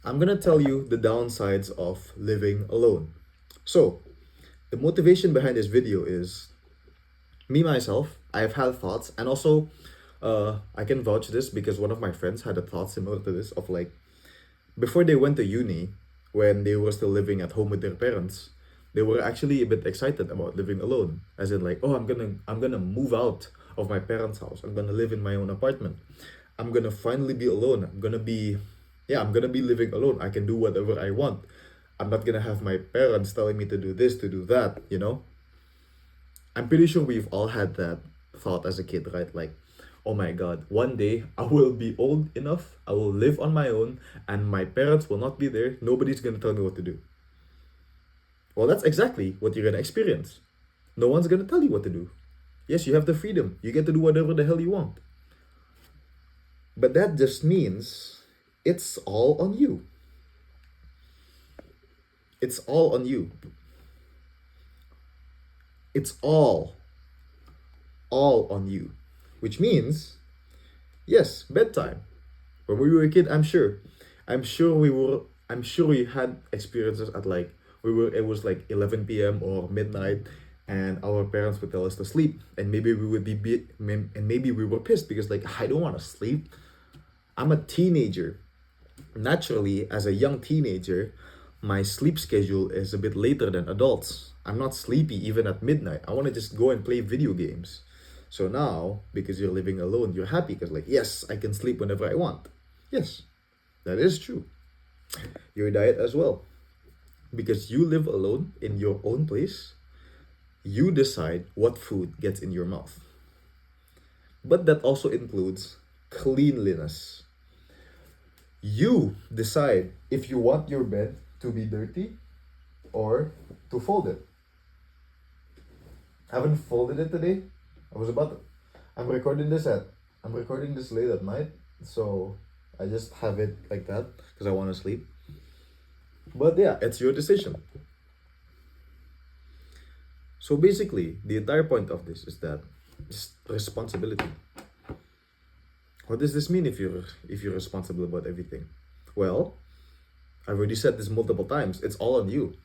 I'm gonna tell you the downsides of living alone. So, the motivation behind this video is me myself. I've had thoughts, and also, I can vouch this because one of my friends had a thought similar to this of like before they went to uni, when they were still living at home with their parents, they were actually a bit excited about living alone. As in like, oh, I'm gonna move out of my parents' house. I'm gonna live in my own apartment. I'm gonna finally be alone. I'm gonna be living alone. I can do whatever I want. I'm not gonna have my parents telling me to do this, to do that, you know? I'm pretty sure we've all had that thought as a kid, right? Like, oh my God, one day I will be old enough, I will live on my own, and my parents will not be there. Nobody's gonna tell me what to do. Well, that's exactly what you're gonna experience. No one's gonna tell you what to do. Yes, you have the freedom. You get to do whatever the hell you want. But that just means it's all on you. It's all on you. It's all on you. Which means, yes, bedtime. When we were a kid, I'm sure we had experiences at like it was like 11 p.m. or midnight, and our parents would tell us to sleep, and maybe we would and maybe we were pissed because like I don't want to sleep. I'm a teenager. Naturally, as a young teenager, my sleep schedule is a bit later than adults. I'm not sleepy even at midnight. I want to just go and play video games. So now, because you're living alone, you're happy because, like, yes, I can sleep whenever I want. Yes, that is true. Your diet as well. Because you live alone in your own place, you decide what food gets in your mouth. But that also includes cleanliness. You decide if you want your bed to be dirty or to fold it. I haven't folded it today. I was about to, I'm recording this late at night, so I just have it like that because I want to sleep. But yeah, it's your decision. So basically, the entire point of this is that it's responsibility. What does this mean if you're responsible about everything? Well, I've already said this multiple times. It's all on you.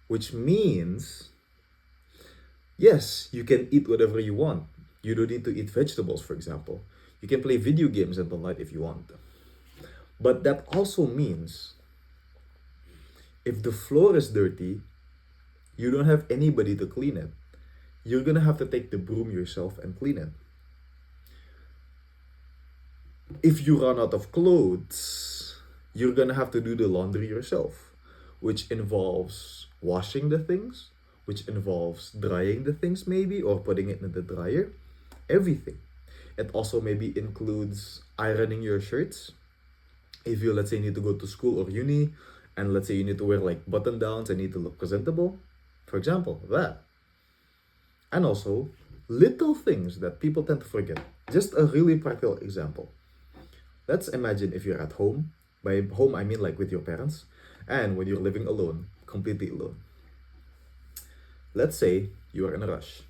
Which means, yes, you can eat whatever you want. You don't need to eat vegetables, for example. You can play video games until night if you want. But that also means if the floor is dirty, you don't have anybody to clean it. You're gonna have to take the broom yourself and clean it. If you run out of clothes, you're gonna have to do the laundry yourself, which involves washing the things, which involves drying the things maybe, or putting it in the dryer, everything. It also maybe includes ironing your shirts. If you, let's say, need to go to school or uni, and let's say you need to wear like button downs and need to look presentable, for example, that. And also, little things that people tend to forget. Just a really practical example. Let's imagine if you're at home. By home, I mean like with your parents, and when you're living alone, completely alone. Let's say you are in a rush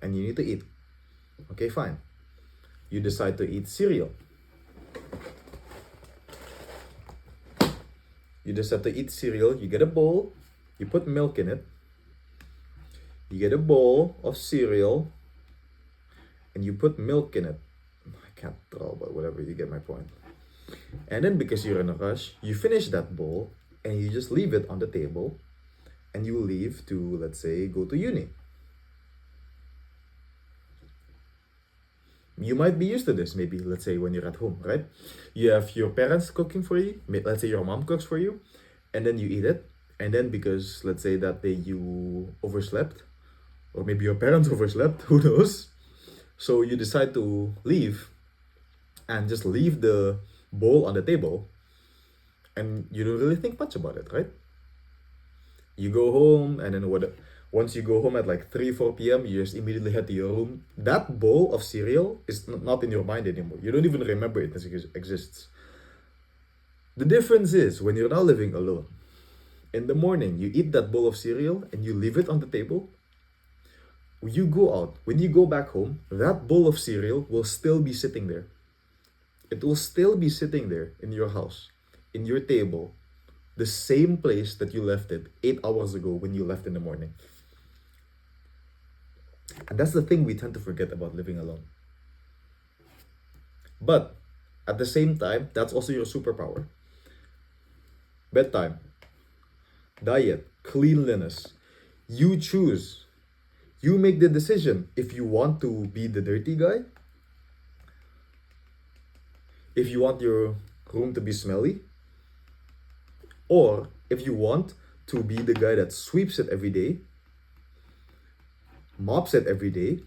and you need to eat. Okay, fine. You decide to eat cereal. You decide to eat cereal, you get a bowl, you put milk in it, you get a bowl of cereal, and you put milk in it. I can't draw, but whatever, you get my point. And then because you're in a rush, you finish that bowl and you just leave it on the table and you leave to, let's say, go to uni. You might be used to this, maybe, let's say, when you're at home, right? You have your parents cooking for you, let's say your mom cooks for you, and then you eat it. And then because, let's say, that day you overslept, or maybe your parents overslept, who knows? So you decide to leave and just leave the bowl on the table, and you don't really think much about it, right? You go home, and then once you go home at like 3-4 p.m., you just immediately head to your room. That bowl of cereal is not in your mind anymore. You don't even remember it exists. The difference is when you're now living alone, in the morning, you eat that bowl of cereal and you leave it on the table. You go out, when you go back home, that bowl of cereal will still be sitting there. It will still be sitting there in your house. in your table the same place that you left it 8 hours ago when you left in the morning. And that's the thing we tend to forget about living alone. But at the same time, that's also your superpower. Bedtime, diet, cleanliness. You choose. You make the decision if you want to be the dirty guy, if you want your room to be smelly, or if you want to be the guy that sweeps it every day, mops it every day,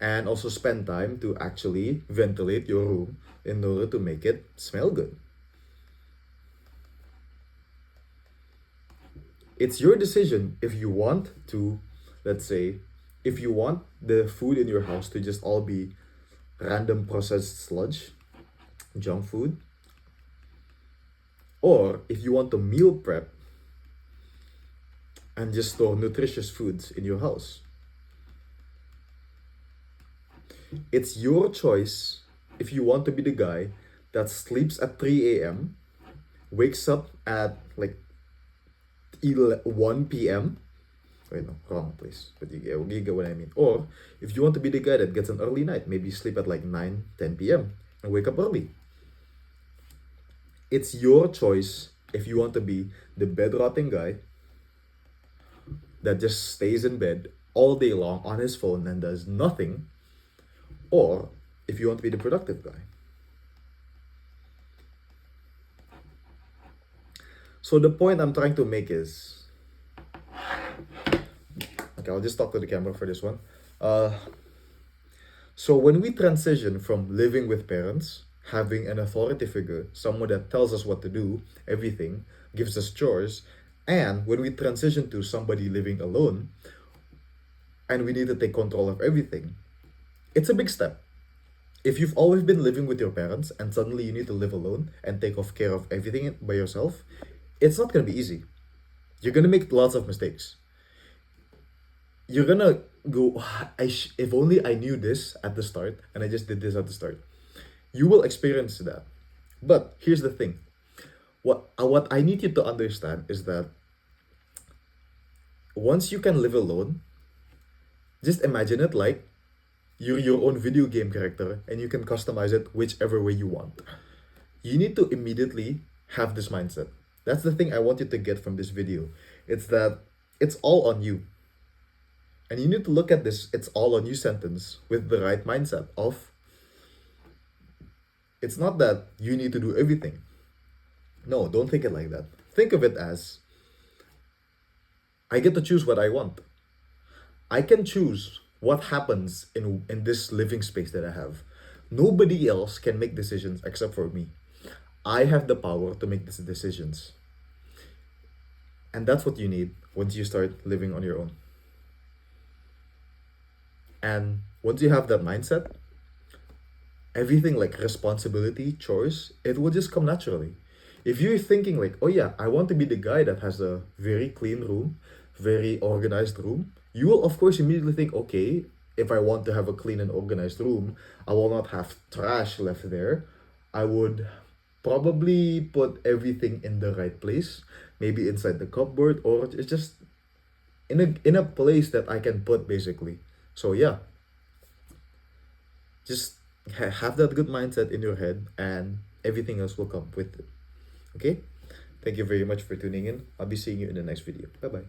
and also spend time to actually ventilate your room in order to make it smell good. It's your decision if you want to, let's say, if you want the food in your house to just all be random processed sludge, junk food, or if you want to meal prep and just store nutritious foods in your house. It's your choice if you want to be the guy that sleeps at 3 a.m., wakes up at like 1 p.m. Wait, no, wrong place. But you get what I mean. Or if you want to be the guy that gets an early night, maybe sleep at like 9, 10 p.m. and wake up early. It's your choice if you want to be the bed rotting guy that just stays in bed all day long on his phone and does nothing, or if you want to be the productive guy. So the point I'm trying to make is, okay, I'll just talk to the camera for this one. So when we transition from living with parents, having an authority figure, someone that tells us what to do, everything, gives us chores, and when we transition to somebody living alone, and we need to take control of everything, it's a big step. If you've always been living with your parents and suddenly you need to live alone and take off care of everything by yourself, it's not going to be easy. You're going to make lots of mistakes. You're going to go, if only I knew this at the start and I just did this at the start. You will experience that. But here's the thing. What I need you to understand is that once you can live alone, just imagine it like you're your own video game character and you can customize it whichever way you want. You need to immediately have this mindset. That's the thing I want you to get from this video. It's that it's all on you. And you need to look at this "it's all on you" sentence with the right mindset of, it's not that you need to do everything. No, don't think it like that. Think of it as, I get to choose what I want. I can choose what happens in this living space that I have. Nobody else can make decisions except for me. I have the power to make these decisions. And that's what you need once you start living on your own. And once you have that mindset, everything like responsibility, chores, it will just come naturally. If you're thinking like, oh yeah, I want to be the guy that has a very clean room, very organized room, you will of course immediately think, okay, if I want to have a clean and organized room, I will not have trash left there. I would probably put everything in the right place, maybe inside the cupboard, or it's just in a place that I can put basically. So yeah, just have that good mindset in your head and everything else will come with it. Okay? Thank you very much for tuning in. I'll be seeing you in the next video. Bye bye.